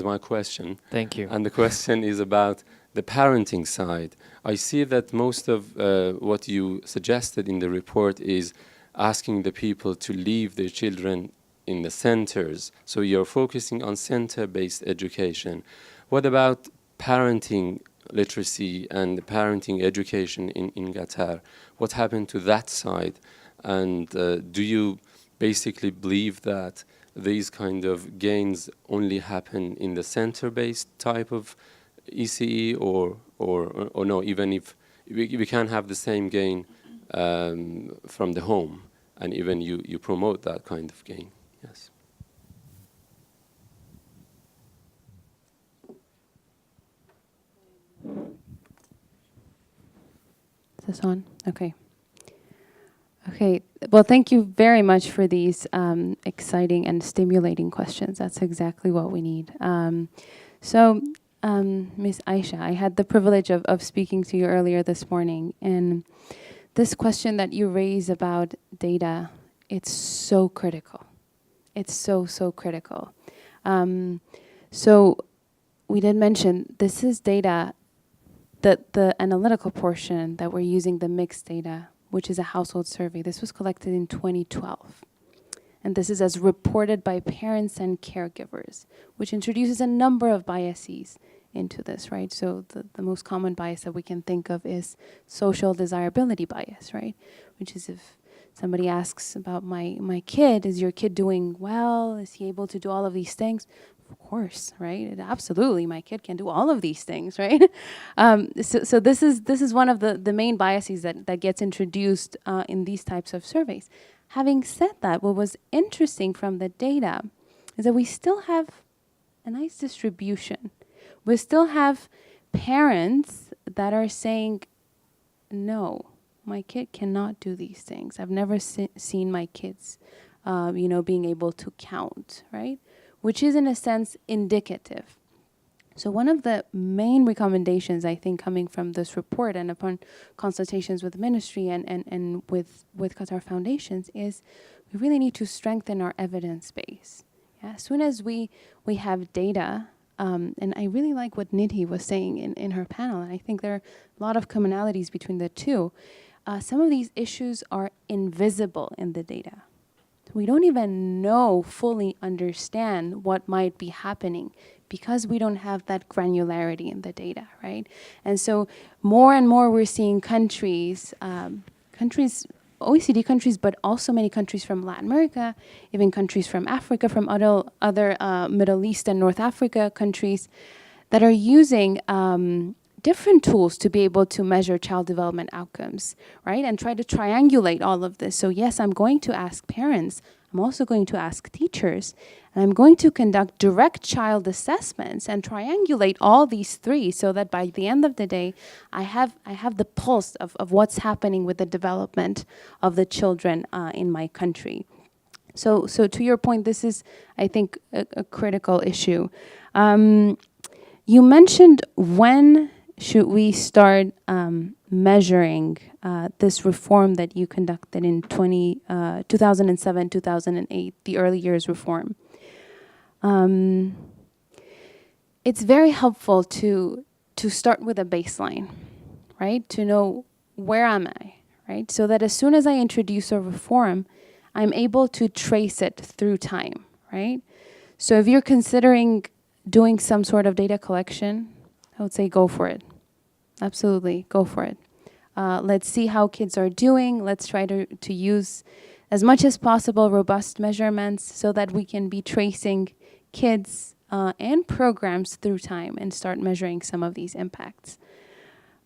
my question. Thank you. And the question is about the parenting side. I see that most of what you suggested in the report is asking the people to leave their children in the centers. So you're focusing on center-based education. What about parenting literacy and parenting education in Qatar? What happened to that side? And do you basically believe that these kind of gains only happen in the center-based type of ECE, or no, even if we can have the same gain from the home, and even you promote that kind of gain? Yes. Is this on? Okay. Okay. Well, thank you very much for these exciting and stimulating questions. That's exactly what we need. Ms. Aisha, I had the privilege of speaking to you earlier this morning, and this question that you raise about data, it's so critical. It's so critical. So we did mention this is data, that the analytical portion that we're using, the mixed data, which is a household survey. This was collected in 2012. And this is as reported by parents and caregivers, which introduces a number of biases into this, right? So the most common bias that we can think of is social desirability bias, right? Which is if somebody asks about my kid, is your kid doing well? Is he able to do all of these things? Of course, right? Absolutely, my kid can do all of these things, right? So this is one of the main biases that gets introduced in these types of surveys. Having said that, what was interesting from the data is that we still have a nice distribution. We still have parents that are saying, no, my kid cannot do these things. I've never seen my kids, being able to count, right? Which is in a sense indicative. So one of the main recommendations, I think, coming from this report and upon consultations with the ministry and with Qatar Foundations is we really need to strengthen our evidence base. Yeah? As soon as we have data, and I really like what Nidhi was saying in her panel, and I think there are a lot of commonalities between the two. Some of these issues are invisible in the data. We don't even fully understand what might be happening because we don't have that granularity in the data, right? And so more and more we're seeing countries, OECD countries, but also many countries from Latin America, even countries from Africa, from other Middle East and North Africa countries that are using different tools to be able to measure child development outcomes, right? And try to triangulate all of this. So yes, I'm going to ask parents, I'm also going to ask teachers, and I'm going to conduct direct child assessments and triangulate all these three so that by the end of the day, I have the pulse of what's happening with the development of the children in my country. So to your point, this is, I think, a critical issue. You mentioned when should we start measuring this reform that you conducted in 2007, 2008, the early years reform? It's very helpful to start with a baseline, right? To know where am I, right? So that as soon as I introduce a reform, I'm able to trace it through time, right? So if you're considering doing some sort of data collection, I would say go for it. Absolutely, go for it. Let's see how kids are doing. Let's try to use as much as possible robust measurements so that we can be tracing kids and programs through time and start measuring some of these impacts.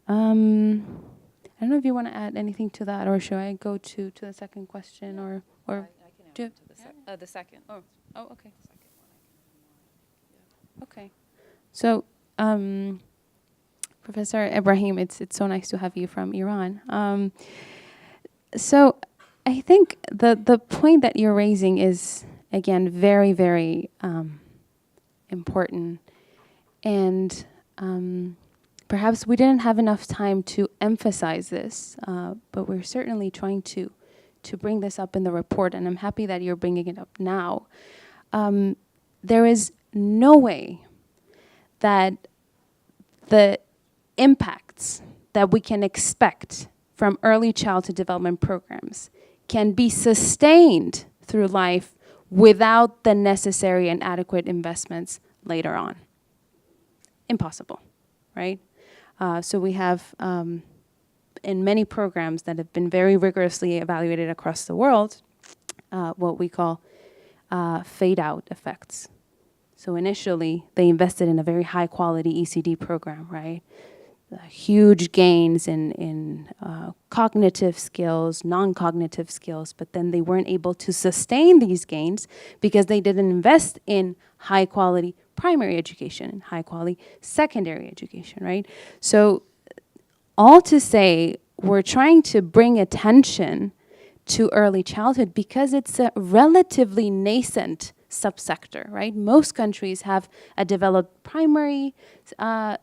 I don't know if you want to add anything to that, or should I go to the second question, or I can add to the second. Oh, okay. Okay. So, Professor Ibrahim, it's so nice to have you from Iran. So I think the point that you're raising is, again, very, very important. And perhaps we didn't have enough time to emphasize this, but we're certainly trying to bring this up in the report, and I'm happy that you're bringing it up now. There is no way that the impacts that we can expect from early childhood development programs can be sustained through life without the necessary and adequate investments later on. Impossible, right? So we have, in many programs that have been very rigorously evaluated across the world, what we call fade-out effects. So initially, they invested in a very high-quality ECD program, right? Huge gains in cognitive skills, non-cognitive skills, but then they weren't able to sustain these gains because they didn't invest in high-quality primary education and high-quality secondary education, right? So all to say, we're trying to bring attention to early childhood because it's a relatively nascent subsector, right? Most countries have a developed primary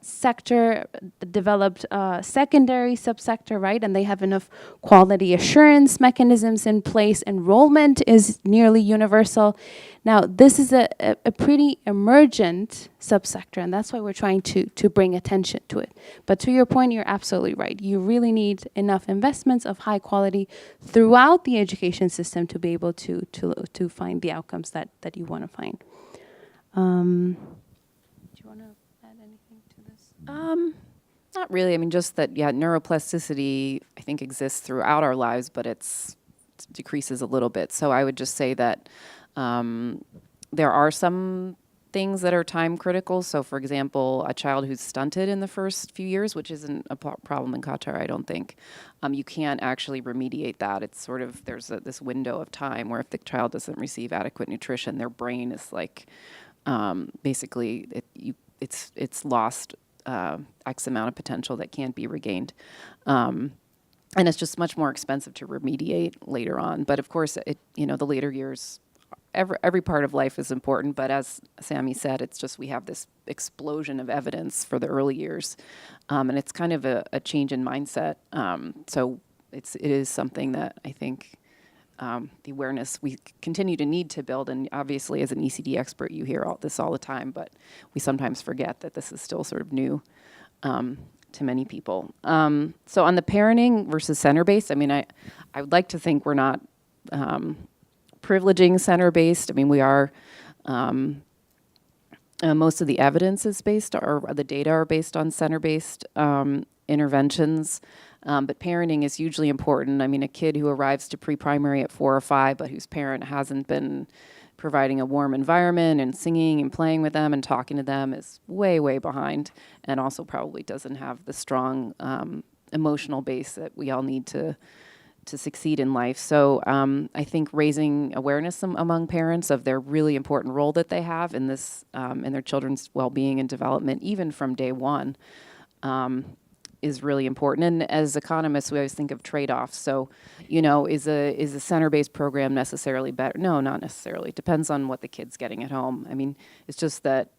sector, developed secondary subsector, right? And they have enough quality assurance mechanisms in place. Enrollment is nearly universal. Now, this is a pretty emergent subsector, and that's why we're trying to bring attention to it. But to your point, you're absolutely right. You really need enough investments of high quality throughout the education system to be able to find the outcomes that you want to find. Do you want to add anything to this? Not really. I mean, just that, yeah, neuroplasticity, I think, exists throughout our lives, but it decreases a little bit. So I would just say that there are some things that are time critical. So for example, a child who's stunted in the first few years, which isn't a problem in Qatar, I don't think, you can't actually remediate that. It's sort of, there's this window of time where if the child doesn't receive adequate nutrition, their brain is like, basically it's lost X amount of potential that can't be regained. And it's just much more expensive to remediate later on. But of course, the later years, every part of life is important, but as Sammy said, it's just we have this explosion of evidence for the early years, and it's kind of a change in mindset. So it is something that I think the awareness we continue to need to build, and obviously as an ECD expert, you hear this all the time, but we sometimes forget that this is still sort of new to many people. So on the parenting versus center-based, I mean, I would like to think we're not privileging center-based. I mean, we are, most of the evidence is based, or the data are based on center-based interventions, but parenting is hugely important. I mean, a kid who arrives to pre-primary at 4 or 5, but whose parent hasn't been providing a warm environment and singing and playing with them and talking to them is way, way behind, and also probably doesn't have the strong emotional base that we all need to succeed in life. So I think raising awareness among parents of their really important role that they have in this, in their children's well-being and development, even from day one, is really important. And as economists, we always think of trade-offs. So, is a center-based program necessarily better? No, not necessarily. It depends on what the kid's getting at home. I mean, it's just that,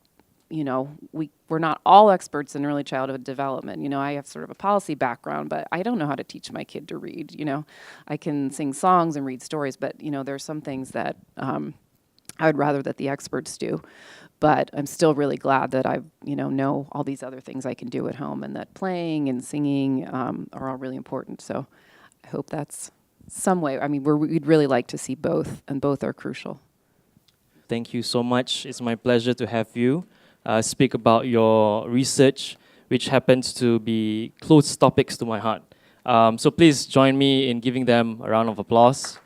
we're not all experts in early childhood development. I have sort of a policy background, but I don't know how to teach my kid to read. I can sing songs and read stories, but, there's some things that I would rather that the experts do. But I'm still really glad that I, know all these other things I can do at home, and that playing and singing are all really important. So I hope that's some way. I mean, we'd really like to see both, and both are crucial. Thank you so much. It's my pleasure to have you speak about your research, which happens to be close topics to my heart. So please join me in giving them a round of applause.